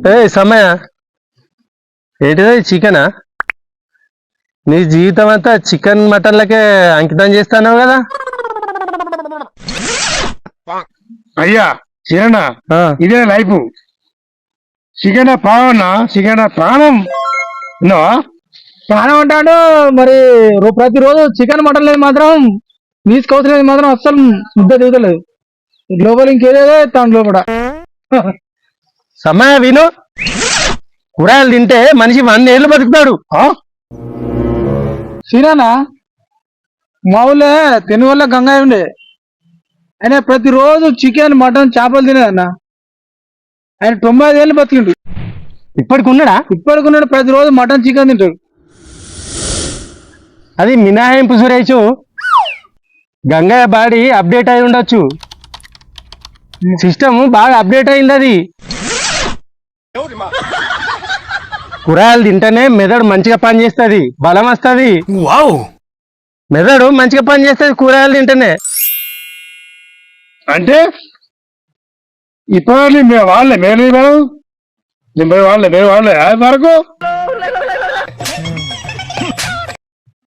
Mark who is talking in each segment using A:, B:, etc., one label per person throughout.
A: ఏ సమయ ఏంటిది చికెనా? నీ జీవితం అంతా చికెన్ మటన్లకే అంకితం చేస్తాన్నావు కదా.
B: అయ్యా చిరణ ఇదే లైఫ్. చికెన్ ప్రాణం, చికెన్ ప్రాణం.
C: ప్రాణం అంటాడు మరి. ప్రతిరోజు చికెన్ మటన్ లేదు మాత్రం తీసుకోవసలేదు మాత్రం అస్సలు ముద్ద దిగుతలేదు. గ్లోబల్ ఇంకేదేదో దాంట్లో కూడా
A: సమయ విను, కూరగాయలు తింటే మనిషి 100 ఏళ్ళు బతుకుతాడు.
C: సీనానా మా ఊళ్ళో తిని వల్ల గంగాయ ఉండే, ఆయన ప్రతిరోజు చికెన్ మటన్ చేపలు తినేదన్న. ఆయన 95 ఏళ్ళు బతికిండు. ఇప్పటికున్నాడు ప్రతిరోజు మటన్ చికెన్ తింటాడు.
A: అది మినహాయింపు సురేషు. గంగయ్య బాడీ అప్డేట్ అయి ఉండొచ్చు, సిస్టమ్ బాగా అప్డేట్ అయింది. అది కూరగాయలు తింటేనే మెదడు మంచిగా పనిచేస్తుంది, బలం వస్తుంది. మెదడు మంచిగా పనిచేస్తుంది కూరగాయలు తింటేనే.
B: అంటే ఇప్పుడు వాళ్ళే మేలు వాళ్ళే వరకు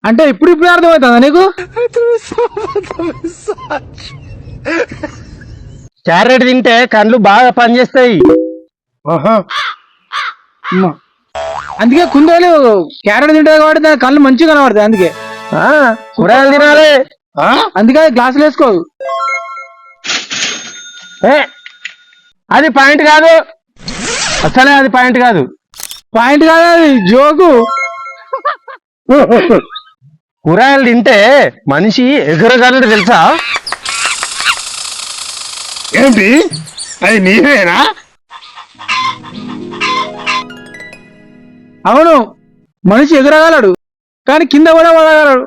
C: అంటే ఇప్పుడు అర్థమవుతుందా నీకు?
A: క్యారెట్ తింటే కళ్ళు బాగా పనిచేస్తాయి.
C: అందుకే కుందేలు క్యారెట్ తింటాయి కాబట్టి దాని కళ్ళు మంచిగా కనబడతాయి. అందుకే
A: కూరగాయలు తినాలి.
C: అందుకే గ్లాసులు వేసుకోదు.
A: అది పాయింట్ కాదు, అసలే అది పాయింట్ కాదు.
C: పాయింట్ కాదు, అది జోకు.
A: కూరగాయలు తింటే మనిషి ఎగురగలడు తెలుసా?
B: ఏంటి అది నీవేనా?
C: అవును, మనిషి ఎగురగలడు కానీ కింద కూడా పడగలడు.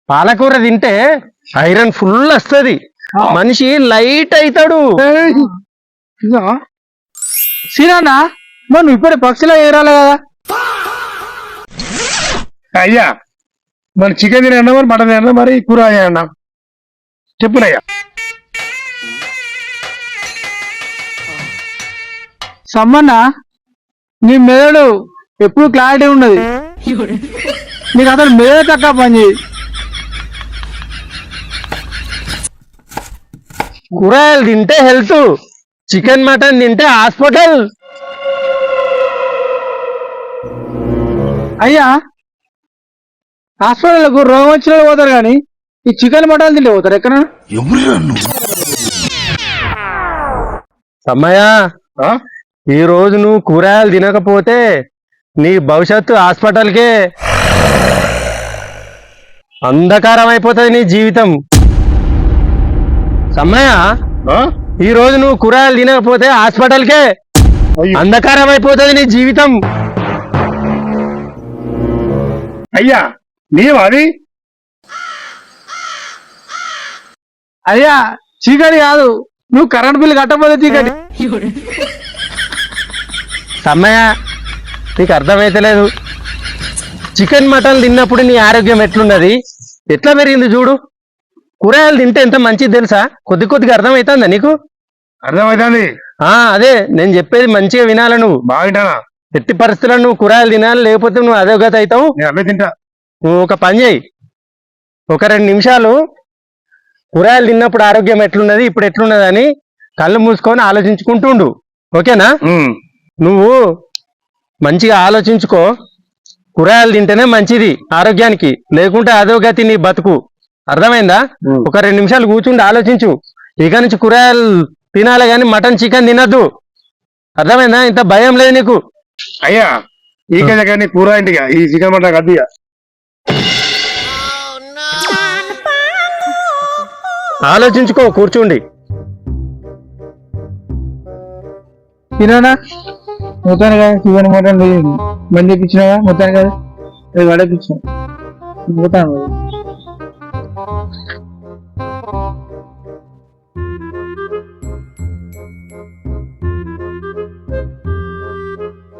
A: పాలకూర తింటే ఐరన్ ఫుల్ వస్తుంది, మనిషి లైట్ అవుతాడు.
C: సీనా మరి నువ్వు ఇప్పుడే పక్షిలో ఎగరాలి కదా.
B: అయ్యా మరి చికెన్ తినన్నా, మరి మటన్ తినన్నా, మరి కూర అన్నా చెప్పునయ్యా.
C: సమ్మన్న నీ మెదడు ఎప్పుడు క్లారిటీ ఉండదు. నీకు అసలు మెదడు తక్కువ పని.
A: కూరగాయలు తింటే హెల్త్, చికెన్ మటన్ తింటే హాస్పిటల్.
C: అయ్యా హాస్పిటల్కు రోగం వచ్చిన పోతారు కానీ ఈ చికెన్ మటన్ తింటే పోతారు ఎక్కడ?
A: సమయా ఈ రోజు నువ్వు కూరగాయలు తినకపోతే నీ భవిష్యత్తు హాస్పిటల్కే. అంధకారం అయిపోతుంది నీ జీవితం. సమయ ఈ రోజు నువ్వు కూరగాయలు తినకపోతే హాస్పిటల్కే, అంధకారం అయిపోతుంది నీ జీవితం.
B: అయ్యా నీవు అది
C: అయ్యా చీకటి కాదు, నువ్వు కరెంట్ బిల్లు కట్టకపోతే చీకటి.
A: సమయ నీకు అర్థమైతలేదు. చికెన్ మటన్ తిన్నప్పుడు నీ ఆరోగ్యం ఎట్లున్నది, ఎట్లా పెరిగింది చూడు. కూరగాయలు తింటే ఎంత మంచిది తెలుసా? కొద్దిగా అర్థమవుతుందా నీకు?
B: అర్థమవుతుంది.
A: అదే నేను చెప్పేది మంచిగా వినాలి. నువ్వు
B: బాగుంటానా?
A: ఎట్టి పరిస్థితుల్లో నువ్వు కూరగాయలు తినాలి, లేకపోతే నువ్వు అధోగతి అవుతావు.
B: అవే తింటా.
A: నువ్వు ఒక పని చేయి, ఒక 2 నిమిషాలు కూరగాయలు తిన్నప్పుడు ఆరోగ్యం ఎట్లున్నది, ఇప్పుడు ఎట్లున్నది అని కళ్ళు మూసుకొని ఆలోచించుకుంటుండు. ఓకేనా? నువ్వు మంచిగా ఆలోచించుకో. కూరగాయలు తింటేనే మంచిది ఆరోగ్యానికి, లేకుంటే అధోగతి నీ బతుకు. అర్థమైందా? ఒక 2 నిమిషాలు కూర్చుండి ఆలోచించు. ఇక నుంచి కూరగాయలు తినాలి కానీ మటన్ చికెన్ తినద్దు. అర్థమైందా? ఇంత భయం లేదు నీకు.
B: అయ్యా ఈ కానీ కూర ఇంటిగా ఈ చికెన్ మటన్ కద్దు.
A: ఆలోచించుకో కూర్చోండి.
C: తినా మొత్తాన్ని కదా చికెన్ మటన్ మంది తెప్పించినావా? మొత్తాన్ని కదా అది పడేపించాం పోతాను.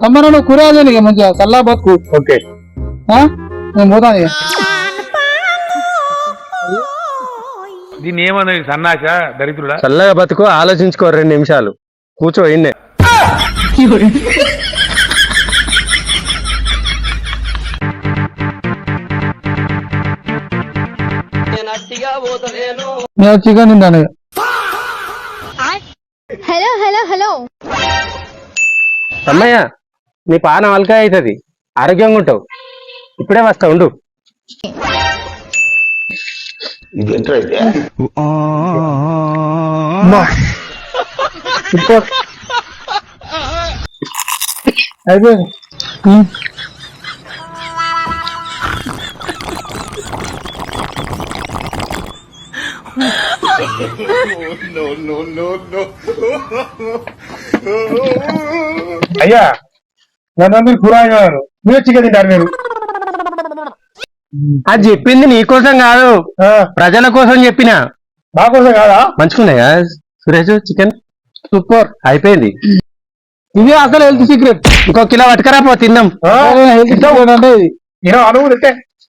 C: అమ్మ నువ్వు కూరగాయలు మంచిగా చల్లా బతుకు.
B: ఓకే
C: నేను పోతాను ఇక.
B: దీన్ని ఏమన్నది సన్నాస దరిద్రుడా?
A: చల్లగా బతుకు, ఆలోచించుకో 2 నిమిషాలు. కూర్చో ఇన్నే.
C: నేను చికెన్ తింటాను ఇక.
D: హలో హలో హలో
A: అమ్మయ్య నీ పానం అల్కా అవుతుంది, ఆరోగ్యంగా ఉంటావు. ఇప్పుడే వస్తా ఉండు.
B: అమ్మా. ఇప్పుడు అయిపోయింది. అయ్యా నన్ను కూరగాయలు మీరు చికెన్ తింటారు మీరు.
A: అది చెప్పింది నీ కోసం కాదు,
B: ఆ,
A: ప్రజల కోసం చెప్పిన.
B: నా కోసం కాదా?
A: మంచుకున్నాయా సురేష్? Chicken
C: super.
A: అయిపోయింది.
C: ఇది అసలు హెల్త్ సీక్రెట్.
A: ఇంకో కిలో పట్టుకరా పో తిందాం.
B: ఆ,
C: హెల్త్ సీక్రెట్ అంటే ఇది.
B: ఈయన అనువు తింటే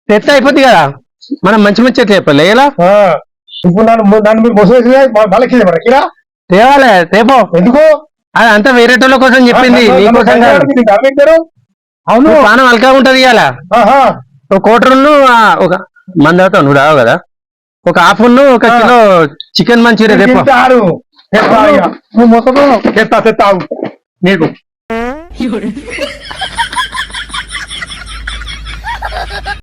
A: తెత్త అయిపోద్ది కదా, మనం మంచి మంచి చెప్పాలి ఎలా
B: ఆ, ఇప్పుడు నన్ను మీరు మొసం వేసి వాళ్ళకి మనకిరా
A: తేవాలే తేపో.
B: ఎందుకు?
A: అది అంతా వేరేటోళ్ళ కోసం చెప్పింది, నీ కోసం కాదు.
B: అవును.
A: పానం అల్కా ఉంటది ఇవాళ.
B: ఆహా.
A: ఒక కోటరును ఒక మంది అవుతావు నువ్వు రావు కదా, ఒక హాఫ్ ఒక కిలో చికెన్ మంచూరియా తెప్ప.
B: తింటారు.
C: నువ్వు మొత్తం
B: తెత్తావు నీకు